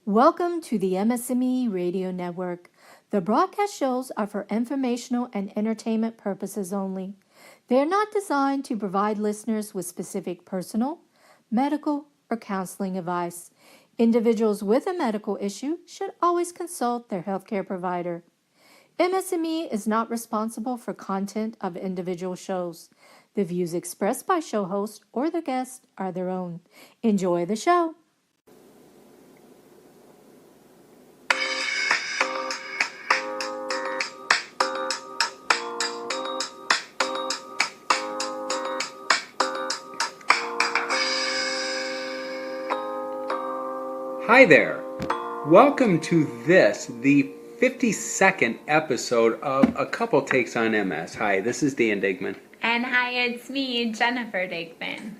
Welcome to the MS&Me Radio Network. The broadcast shows are for informational and entertainment purposes only. They are not designed to provide listeners with specific personal, medical, or counseling advice. Individuals with a medical issue should always consult their healthcare provider. MS&Me is not responsible for content of individual shows. The views expressed by show hosts or the guests are their own. Enjoy the show. Hi there. Welcome to the 52nd episode of A Couple Takes on MS. Hi, this is Dan Digman. And hi, it's me, Jennifer Digman.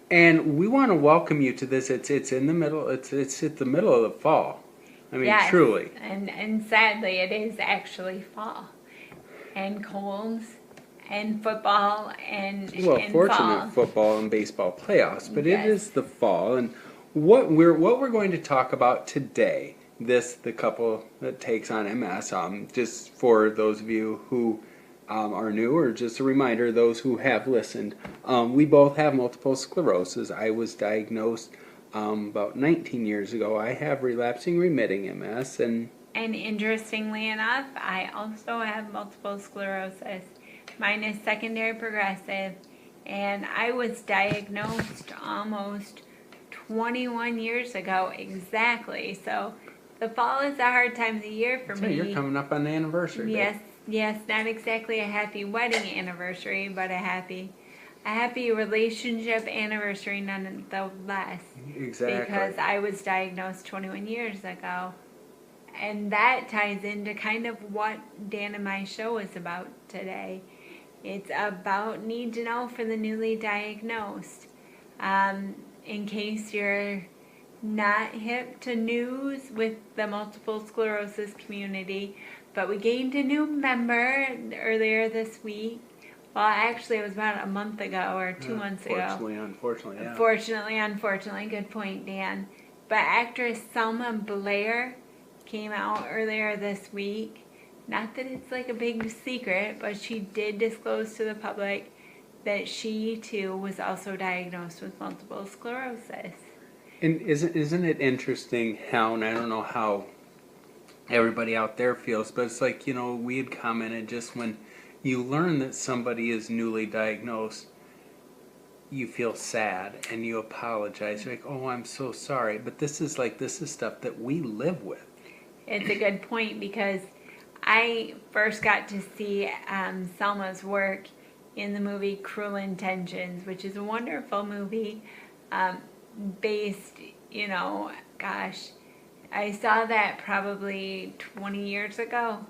And we want to welcome you to this. It's in the middle. It's at the middle of the fall. I mean, yes, truly. And sadly, it is actually fall. And colds and football and Fortunate fall. football and baseball playoffs, but Yes. It is the fall. And what we're going to talk about today, the couple that takes on MS, just for those of you who are new, or just a reminder, those who have listened, we both have multiple sclerosis. I was diagnosed about 19 years ago. I have relapsing remitting MS, and interestingly enough, I also have multiple sclerosis. Mine is secondary progressive, and I was diagnosed almost 21 years ago exactly. So the fall is a hard time of the year for me. You're coming up on the anniversary. Yes, not exactly a happy wedding anniversary, but a happy relationship anniversary nonetheless. Exactly. Because I was diagnosed 21 years ago. And that ties into kind of what Dan and my show is about today. It's about need to know for the newly diagnosed. In case you're not hip to news with the multiple sclerosis community, but we gained a new member earlier this week. Well, actually, it was about a month ago or 2 months ago. Unfortunately, good point, Dan. But actress Selma Blair came out earlier this week. Not that it's like a big secret, but she did disclose to the public that she too was also diagnosed with multiple sclerosis. And isn't it interesting how, and I don't know how everybody out there feels, but it's like, we had commented, just when you learn that somebody is newly diagnosed, you feel sad and you apologize. You're like, oh, I'm so sorry. But this is stuff that we live with. It's a good point, because I first got to see Selma's work in the movie Cruel Intentions, which is a wonderful movie based, I saw that probably 20 years ago.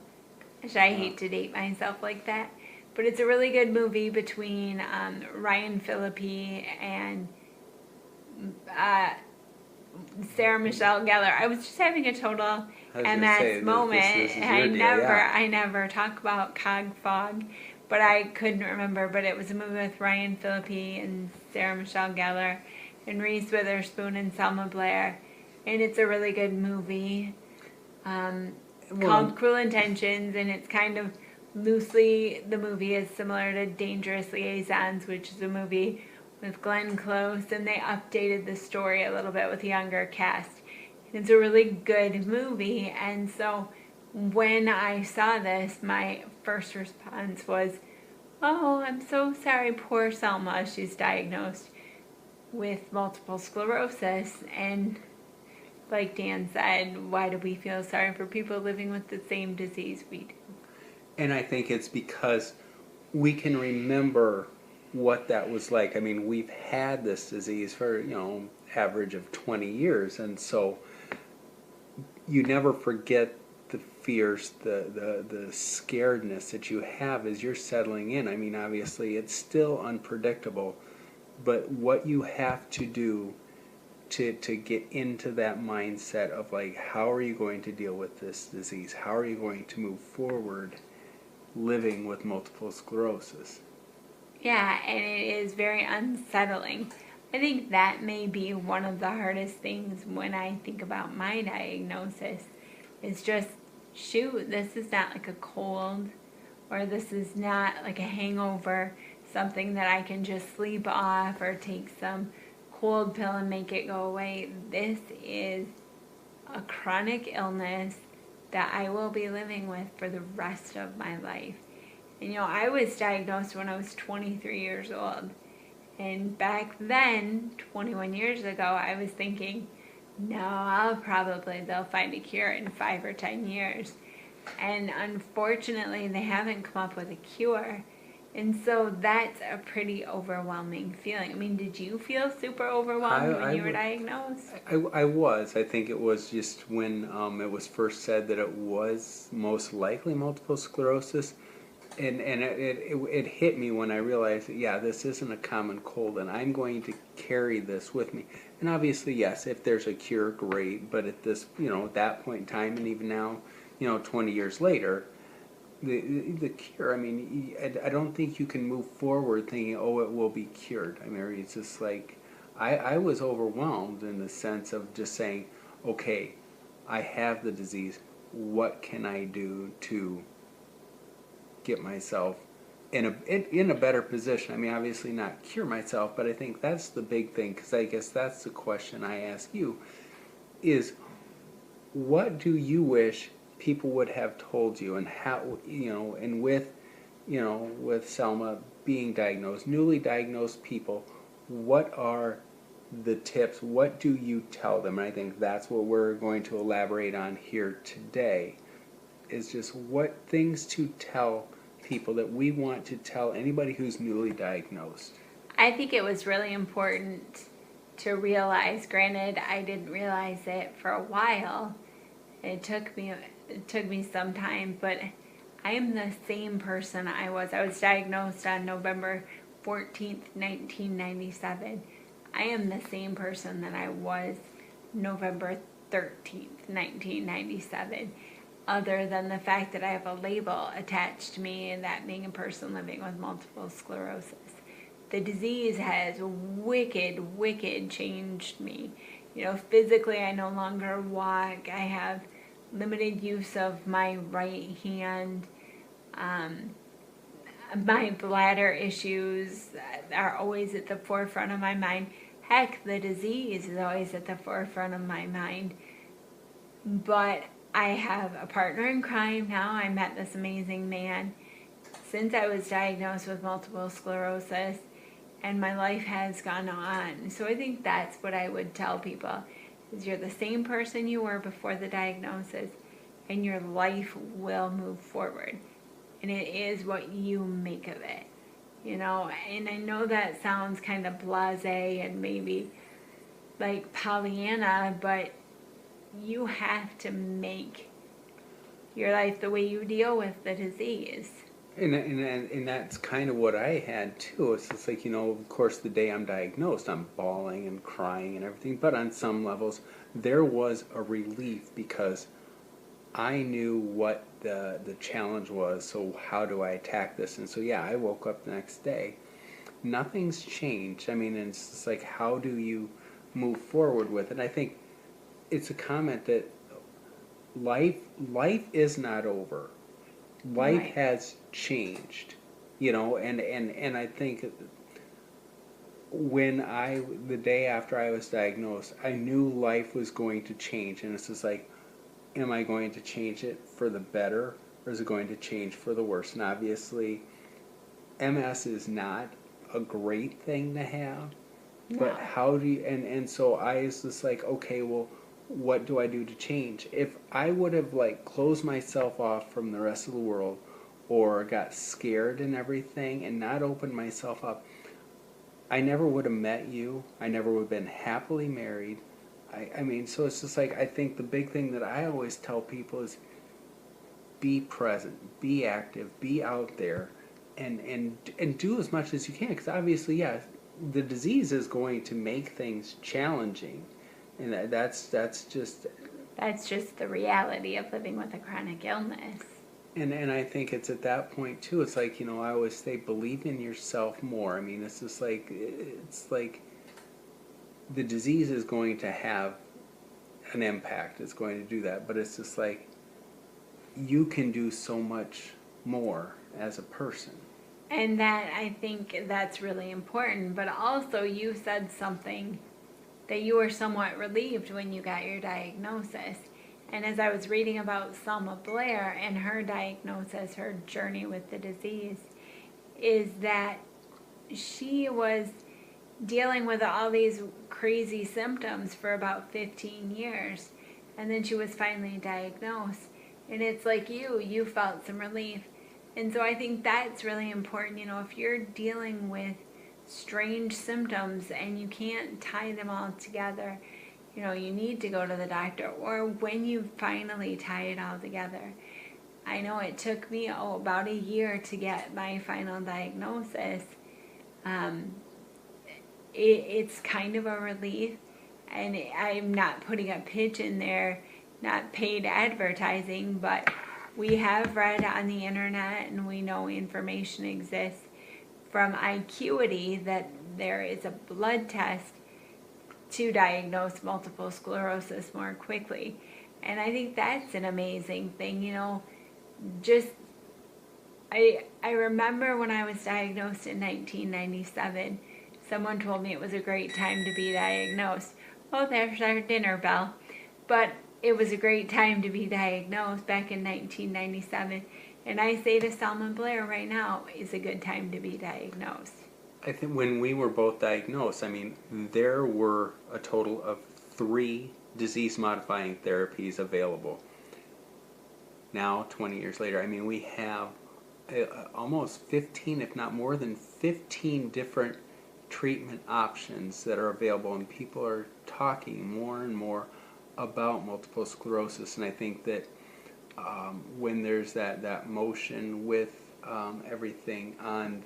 I hate to date myself like that. But it's a really good movie between Ryan Phillippe and Sarah Michelle Gellar. I was just having a total MS moment. I never talk about cog fog, but I couldn't remember. But it was a movie with Ryan Phillippe and Sarah Michelle Gellar and Reese Witherspoon and Selma Blair. And it's a really good movie called Cruel Intentions, and it's kind of loosely, the movie is similar to Dangerous Liaisons, which is a movie with Glenn Close, and they updated the story a little bit with a younger cast. It's a really good movie, and so when I saw this, my first response was, oh, I'm so sorry, poor Selma. She's diagnosed with multiple sclerosis, and like Dan said, why do we feel sorry for people living with the same disease we do? And I think it's because we can remember what that was like. I mean, we've had this disease for, average of 20 years. And so you never forget the fears, the scaredness that you have as you're settling in. I mean, obviously, it's still unpredictable. But what you have to do to get into that mindset of, like, how are you going to deal with this disease? How are you going to move forward living with multiple sclerosis? Yeah, and it is very unsettling. I think that may be one of the hardest things when I think about my diagnosis. Is just, shoot, this is not like a cold, or this is not like a hangover, something that I can just sleep off or take some cold pill and make it go away. This is a chronic illness that I will be living with for the rest of my life. And I was diagnosed when I was 23 years old. And back then, 21 years ago, I was thinking, no, they'll find a cure in 5 or 10 years. And unfortunately, they haven't come up with a cure. And so that's a pretty overwhelming feeling. I mean, did you feel super overwhelmed when you were diagnosed? I was. I think it was just when it was first said that it was most likely multiple sclerosis. And it hit me when I realized that, yeah, this isn't a common cold, and I'm going to carry this with me. And obviously, yes, if there's a cure, great. But at this, at that point in time, and even now, 20 years later, the cure, I mean, I don't think you can move forward thinking, oh, it will be cured. I mean, it's just like, I was overwhelmed in the sense of just saying, okay, I have the disease. What can I do to get myself in a better position? I mean, obviously not cure myself, but I think that's the big thing, because I guess that's the question I ask you, is what do you wish people would have told you, and how, and with Selma being diagnosed, newly diagnosed people, what are the tips? What do you tell them? And I think that's what we're going to elaborate on here today, is just what things to tell people that we want to tell anybody who's newly diagnosed. I think it was really important to realize, granted, I didn't realize it for a while. It took me some time, but I am the same person I was. I was diagnosed on November 14th, 1997. I am the same person that I was November 13th, 1997. Other than the fact that I have a label attached to me, and that being a person living with multiple sclerosis. The disease has wicked changed me. Physically, I no longer walk. I have limited use of my right hand. My bladder issues are always at the forefront of my mind. Heck, the disease is always at the forefront of my mind. But I have a partner in crime now. I met this amazing man since I was diagnosed with multiple sclerosis, and my life has gone on. So I think that's what I would tell people, is you're the same person you were before the diagnosis, and your life will move forward. And it is what you make of it. And I know that sounds kind of blasé and maybe like Pollyanna, but you have to make your life the way you deal with the disease. And that's kind of what I had too. It's just like, of course, the day I'm diagnosed, I'm bawling and crying and everything. But on some levels, there was a relief, because I knew what the challenge was. So how do I attack this? And so, yeah, I woke up the next day. Nothing's changed. I mean, it's just like, how do you move forward with it? And I think it's a comment that life is not over. Life Right. has changed, and I think the day after I was diagnosed, I knew life was going to change, and it's just like, am I going to change it for the better, or is it going to change for the worse? And obviously, MS is not a great thing to have, but how do you, and so I was just like, okay, well, what do I do to change? If I would have closed myself off from the rest of the world, or got scared and everything, and not opened myself up, I never would have met you. I never would have been happily married. I mean, so it's just like, I think the big thing that I always tell people is be present, be active, be out there, and do as much as you can, because obviously, yeah, the disease is going to make things challenging. And that's just the reality of living with a chronic illness. and I think it's at that point too. It's like, I always say, believe in yourself more. I mean, it's just like, the disease is going to have an impact. It's going to do that. But it's just like, you can do so much more as a person. And that, I think that's really important. But also, you said something that you were somewhat relieved when you got your diagnosis. And as I was reading about Selma Blair and her diagnosis, her journey with the disease, is that she was dealing with all these crazy symptoms for about 15 years. And then she was finally diagnosed. And it's like you felt some relief. And so I think that's really important. You know, if you're dealing with strange symptoms and you can't tie them all together, you know, you need to go to the doctor. Or when you finally tie it all together. I know it took me about a year to get my final diagnosis. It's kind of a relief, and I'm not putting a pitch in there, not paid advertising, but we have read on the internet and we know information exists from IQity that there is a blood test to diagnose multiple sclerosis more quickly. And I think that's an amazing thing, you know. Just I remember when I was diagnosed in 1997, someone told me it was a great time to be diagnosed. Oh, there's our dinner bell. But it was a great time to be diagnosed back in 1997. And I say to Selma Blair right now, is a good time to be diagnosed. I think when we were both diagnosed, I mean, there were a total of 3 disease-modifying therapies available. Now, 20 years later, I mean, we have almost 15, if not more than 15 different treatment options that are available, and people are talking more and more about multiple sclerosis. And I think that when there's that motion with everything on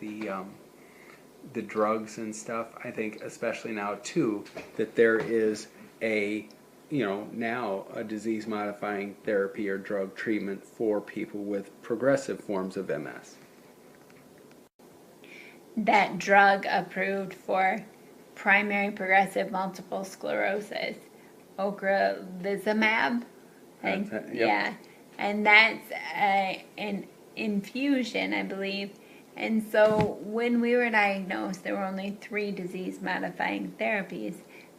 the drugs and stuff, I think especially now too that there is now a disease-modifying therapy or drug treatment for people with progressive forms of MS. That drug approved for primary progressive multiple sclerosis, ocrelizumab, Yep. yeah, and that's an infusion, I believe. And so when we were diagnosed, there were only 3 disease-modifying therapies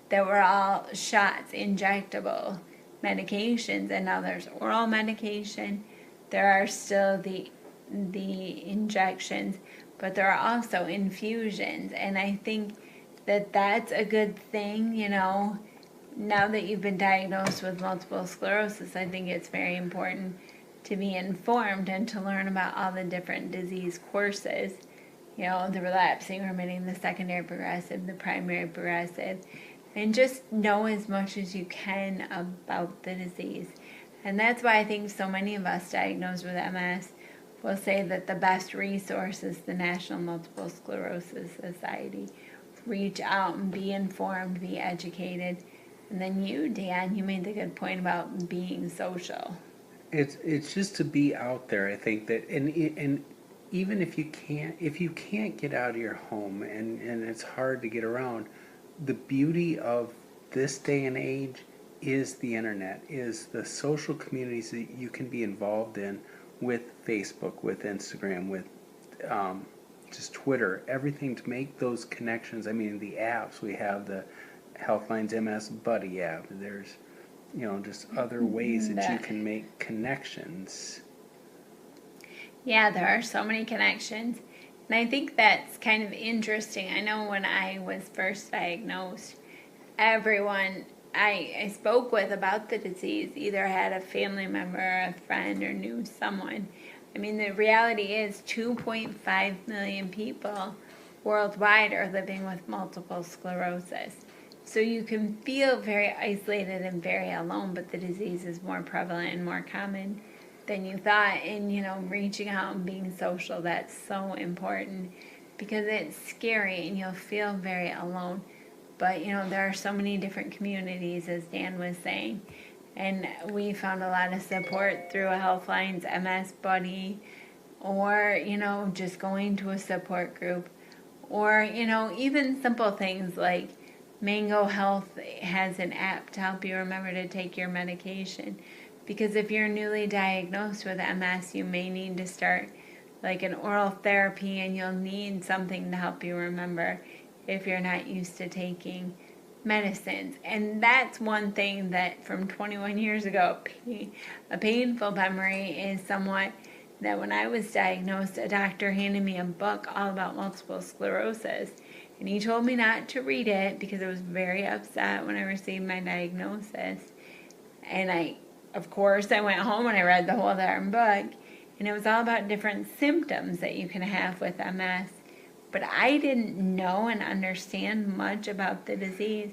that were all shots, injectable medications, and now there's oral medication. There are still the injections, but there are also infusions, and I think that that's a good thing, you know. Now that you've been diagnosed with multiple sclerosis, I think it's very important to be informed and to learn about all the different disease courses, you know, the relapsing, remitting, the secondary progressive, the primary progressive, and just know as much as you can about the disease. And that's why I think so many of us diagnosed with MS will say that the best resource is the National Multiple Sclerosis Society. Reach out and be informed, be educated. And then you, Dan, you made the good point about being social. It's just to be out there. I think that, and even if you can't get out of your home and it's hard to get around, the beauty of this day and age is the internet, is the social communities that you can be involved in with Facebook, with Instagram, with just Twitter, everything to make those connections. I mean, the apps, we have the Healthline's MS Buddy app. There's, just other ways that you can make connections. Yeah, there are so many connections. And I think that's kind of interesting. I know when I was first diagnosed, everyone I spoke with about the disease either had a family member, a friend, or knew someone. I mean, the reality is 2.5 million people worldwide are living with multiple sclerosis. So you can feel very isolated and very alone, but the disease is more prevalent and more common than you thought. And, reaching out and being social, that's so important because it's scary and you'll feel very alone. But, there are so many different communities, as Dan was saying. And we found a lot of support through a Healthline's MS Buddy or, just going to a support group or, even simple things like Mango Health has an app to help you remember to take your medication. Because if you're newly diagnosed with MS, you may need to start like an oral therapy, and you'll need something to help you remember if you're not used to taking medicines. And that's one thing that from 21 years ago, a painful memory is somewhat that when I was diagnosed, a doctor handed me a book all about multiple sclerosis. And he told me not to read it because I was very upset when I received my diagnosis. And of course, I went home and I read the whole darn book. And it was all about different symptoms that you can have with MS. But I didn't know and understand much about the disease.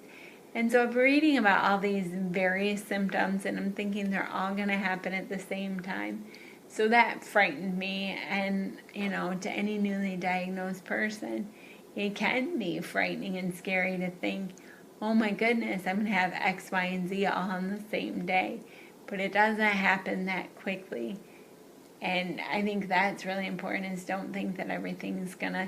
And so I'm reading about all these various symptoms, and I'm thinking they're all going to happen at the same time. So that frightened me. And, to any newly diagnosed person, it can be frightening and scary to think, oh my goodness, I'm going to have X, Y, and Z all on the same day. But it doesn't happen that quickly. And I think that's really important, is don't think that everything's going to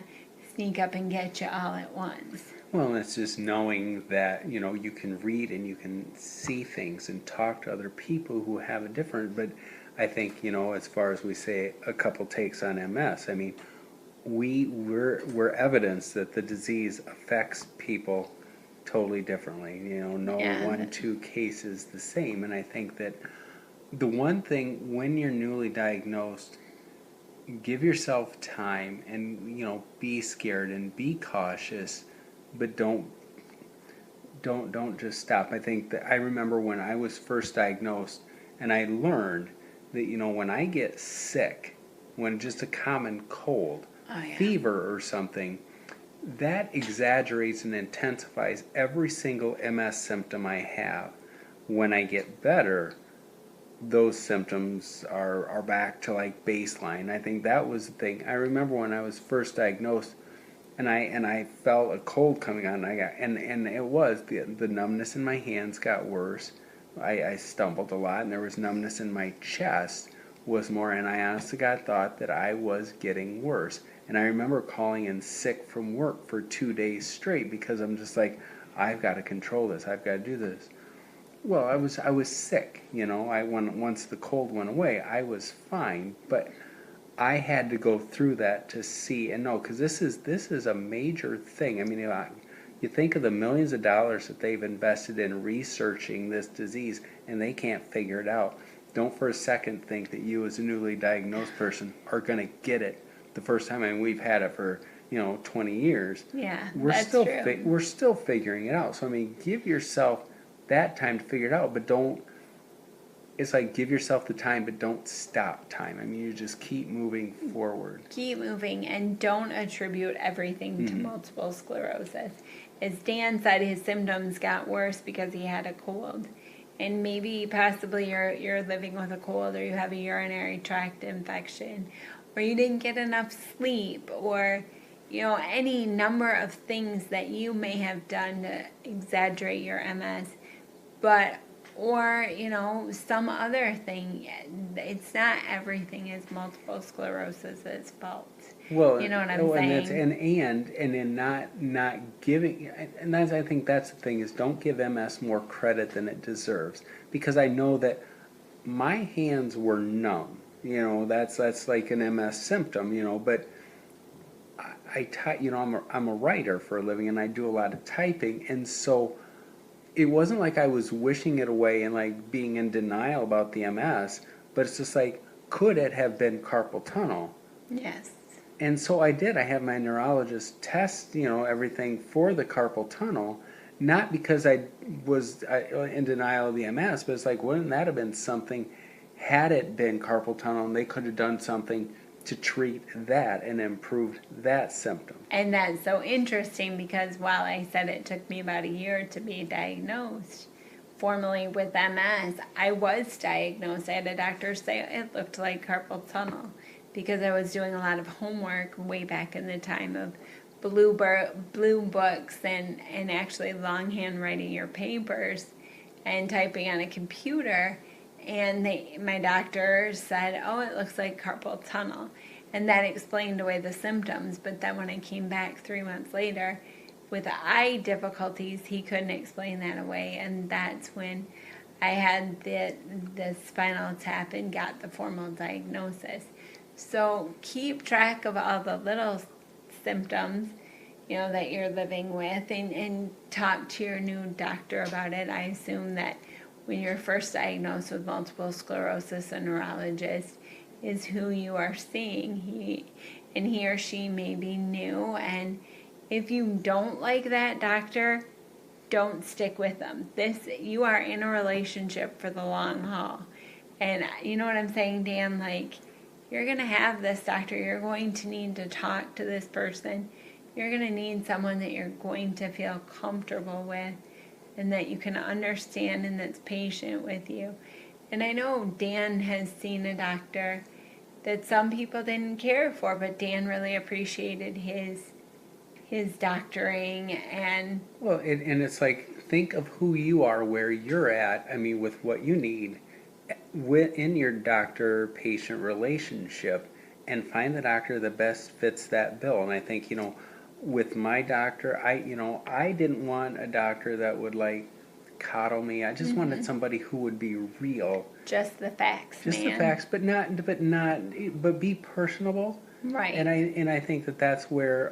sneak up and get you all at once. Well, it's just knowing that, you can read and you can see things and talk to other people who have a different, but I think, as far as we say a couple takes on MS, I mean, we're evidence that the disease affects people totally differently. No one, two cases the same. And I think that the one thing when you're newly diagnosed, give yourself time and be scared and be cautious, but don't just stop. I think that I remember when I was first diagnosed, and I learned that when I get sick, when just a common cold, fever or something, that exaggerates and intensifies every single MS symptom I have. When I get better, those symptoms are back to like baseline. I think that was the thing. I remember when I was first diagnosed, and I felt a cold coming on, and it was the numbness in my hands got worse. I stumbled a lot, and there was numbness in my chest was more, and I honest to God thought that I was getting worse. And I remember calling in sick from work for 2 days straight because I'm just like, I've got to control this. I've got to do this. Well, I was sick, once the cold went away, I was fine, but I had to go through that to see and know, because this is a major thing. I mean, you think of the millions of dollars that they've invested in researching this disease, and they can't figure it out. Don't for a second think that you as a newly diagnosed person are going to get it the first time. I mean, we've had it for 20 years. Yeah, that's true. We're still figuring it out. So I mean, give yourself that time to figure it out, but it's like give yourself the time, but don't stop time. I mean, you just keep moving forward. Keep moving, and don't attribute everything to multiple sclerosis. As Dan said, his symptoms got worse because he had a cold. And maybe possibly you're living with a cold, or you have a urinary tract infection, or you didn't get enough sleep, or any number of things that you may have done to exaggerate your MS. Or some other thing. It's not everything is multiple sclerosis' fault. Well, you know what I'm saying? And in not giving, and that's, I think that's the thing, is don't give MS more credit than it deserves, because I know that my hands were numb. That's like an MS symptom. But I'm a writer for a living, and I do a lot of typing, and so it wasn't like I was wishing it away and like being in denial about the MS, but it's just like, could it have been carpal tunnel? Yes. And so I did. I had my neurologist test, everything for the carpal tunnel, not because I was in denial of the MS, but it's like, wouldn't that have been something, had it been carpal tunnel, and they could have done something to treat that and improve that symptom. And that's so interesting, because while I said it took me about a year to be diagnosed formally with MS, I was diagnosed. I had a doctor say it looked like carpal tunnel because I was doing a lot of homework way back in the time of blue books and actually longhand writing your papers and typing on a computer. And my doctor said, oh, it looks like carpal tunnel. And that explained away the symptoms. But then when I came back 3 months later with eye difficulties, he couldn't explain that away, and that's when I had the spinal tap and got the formal diagnosis. So keep track of all the little symptoms, that you're living with, and talk to your new doctor about it. I assume that when you're first diagnosed with multiple sclerosis, a neurologist is who you are seeing. He or she may be new, and if you don't like that doctor, don't stick with them. You are in a relationship for the long haul. And you know what I'm saying, Dan? Like, you're going to have this doctor. You're going to need to talk to this person. You're going to need someone that you're going to feel comfortable with and that you can understand and that's patient with you. And I know Dan has seen a doctor that some people didn't care for, but Dan really appreciated his doctoring. And well, and it's like, think of who you are, where you're at, I mean, with what you need in your doctor-patient relationship, and find the doctor that best fits that bill. And I think, with my doctor, I didn't want a doctor that would like coddle me. I just wanted somebody who would be real. Just the facts, Just the facts, but be personable. Right. And I think that's where,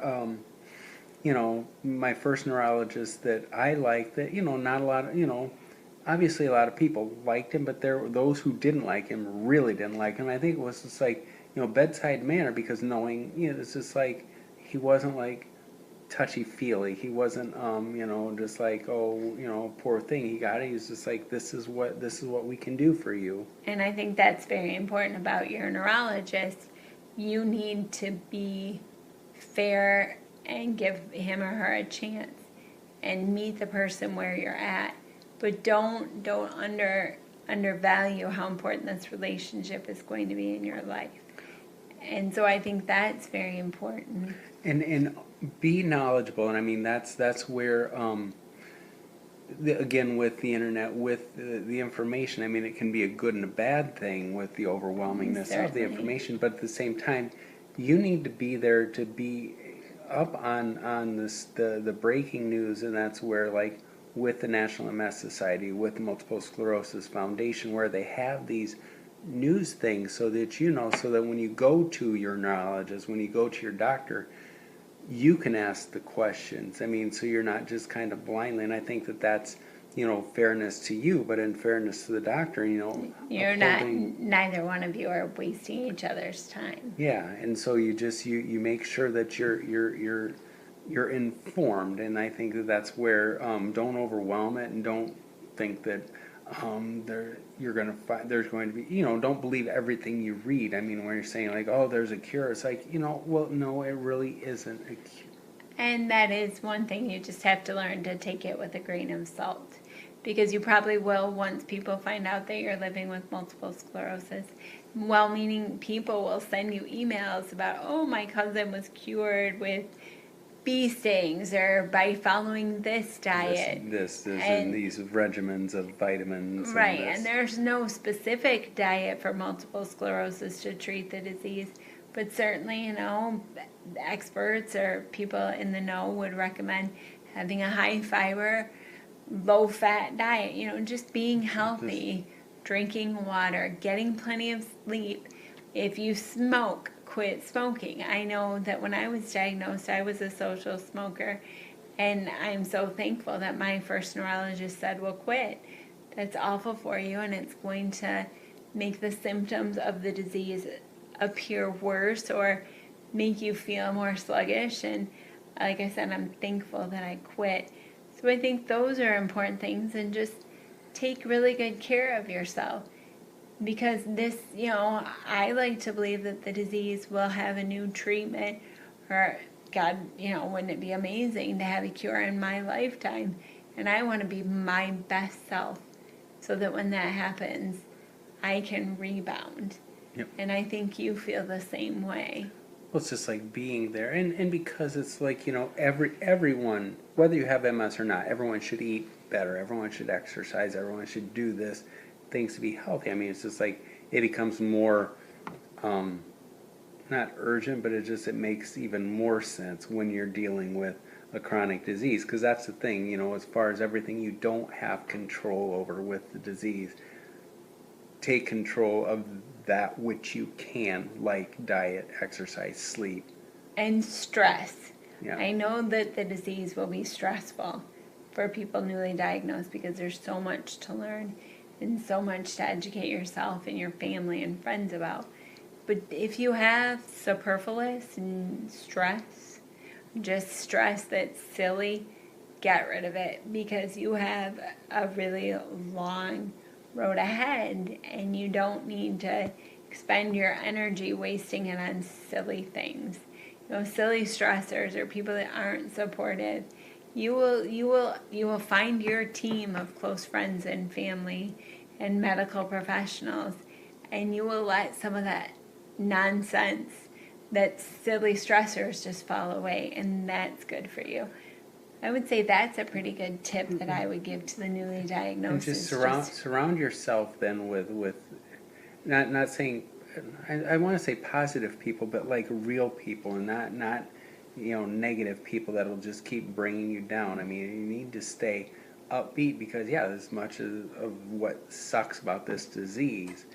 my first neurologist that I liked, that, not a lot of, obviously a lot of people liked him, but there were those who didn't like him, really didn't like him. I think it was just like, bedside manner, because knowing, it's just like, he wasn't like touchy-feely. He wasn't, just like, oh, poor thing, he got it. He was just like, this is what we can do for you. And I think that's very important about your neurologist. You need to be fair and give him or her a chance and meet the person where you're at. But don't undervalue how important this relationship is going to be in your life. And so I think that's very important. And be knowledgeable. And I mean, that's where, again, with the internet, with the information, I mean, it can be a good and a bad thing with the overwhelmingness Certainly. of the information. But at the same time, you need to be there to be up on the breaking news. And that's where, like, with the National MS Society, with the Multiple Sclerosis Foundation, where they have these news things so that so that when you go to your neurologist, when you go to your doctor, you can ask the questions. I mean, so you're not just kind of blindly. And I think that's, fairness to you, but in fairness to the doctor, You're neither one of you are wasting each other's time. Yeah, and so you just you make sure that you're informed, and I think that's where don't overwhelm it, and don't think that there's going to be, don't believe everything you read. I mean, when you're saying like, oh, there's a cure, it's like, well, no, it really isn't a cure. And that is one thing you just have to learn to take it with a grain of salt, because you probably will once people find out that you're living with multiple sclerosis. Well-meaning people will send you emails about, oh, my cousin was cured with bee stings or by following this diet. And these regimens of vitamins. Right, and there's no specific diet for multiple sclerosis to treat the disease, but certainly, experts or people in the know would recommend having a high fiber, low fat diet, just being healthy, drinking water, getting plenty of sleep. If you smoke, quit smoking. I know that when I was diagnosed, I was a social smoker, and I'm so thankful that my first neurologist said, well, quit. That's awful for you, and it's going to make the symptoms of the disease appear worse or make you feel more sluggish. And like I said, I'm thankful that I quit. So I think those are important things, and just take really good care of yourself. Because this, I like to believe that the disease will have a new treatment, or God, wouldn't it be amazing to have a cure in my lifetime? And I want to be my best self so that when that happens, I can rebound. Yep. And I think you feel the same way. Well, it's just like being there. And because it's like, everyone, whether you have MS or not, everyone should eat better. Everyone should exercise. Everyone should do this. Things to be healthy. I mean, it's just like it becomes more not urgent, but it makes even more sense when you're dealing with a chronic disease, because that's the thing, as far as everything you don't have control over with the disease, take control of that which you can, like diet, exercise, sleep. And stress. Yeah. I know that the disease will be stressful for people newly diagnosed because there's so much to learn and so much to educate yourself and your family and friends about. But if you have superfluous and stress, just stress that's silly, get rid of it, because you have a really long road ahead and you don't need to expend your energy wasting it on silly things. Silly stressors or people that aren't supportive. You will find your team of close friends and family and medical professionals, and you will let some of that nonsense, that silly stressors, just fall away, and that's good for you. I would say that's a pretty good tip that I would give to the newly diagnosed. And just surround yourself then with not saying, I want to say positive people, but like real people, and not negative people that'll just keep bringing you down. I mean, you need to stay upbeat, because as much of what sucks about this disease,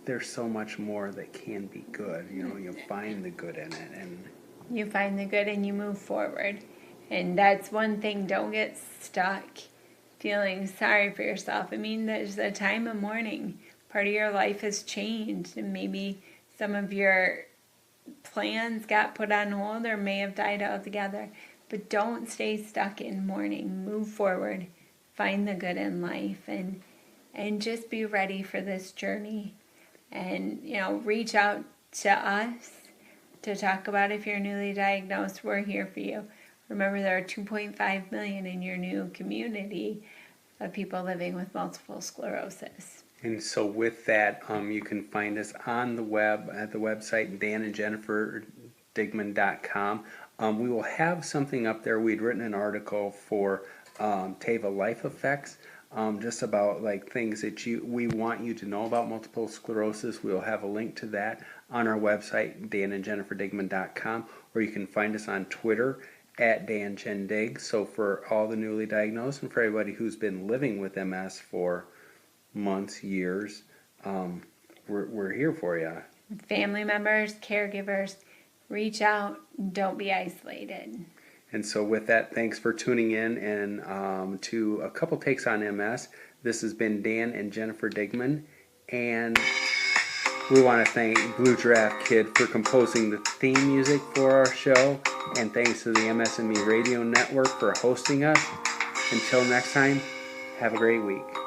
there's so much more that can be good. You find the good in it, and you find the good and you move forward. And that's one thing, don't get stuck feeling sorry for yourself. I mean, there's a time of mourning. Part of your life has changed, and maybe some of your plans got put on hold or may have died altogether. But don't stay stuck in mourning. Move forward. Find the good in life, and just be ready for this journey. And, reach out to us to talk about if you're newly diagnosed. We're here for you. Remember, there are 2.5 million in your new community of people living with multiple sclerosis. And so with that, you can find us on the web at the website danandjenniferdigman.com. We will have something up there. We'd written an article for Teva Life Effects, just about like things that we want you to know about multiple sclerosis. We'll have a link to that on our website, danandjenniferdigman.com, or you can find us on Twitter at danjendig. So for all the newly diagnosed and for everybody who's been living with MS for months, years, we're here for you. Family members, caregivers, reach out. Don't be isolated. And so with that, thanks for tuning in and to a couple takes on MS. This has been Dan and Jennifer Digman, and we want to thank Blue Giraffe Kid for composing the theme music for our show, and thanks to the MS&Me Radio Network for hosting us. Until next time, have a great week.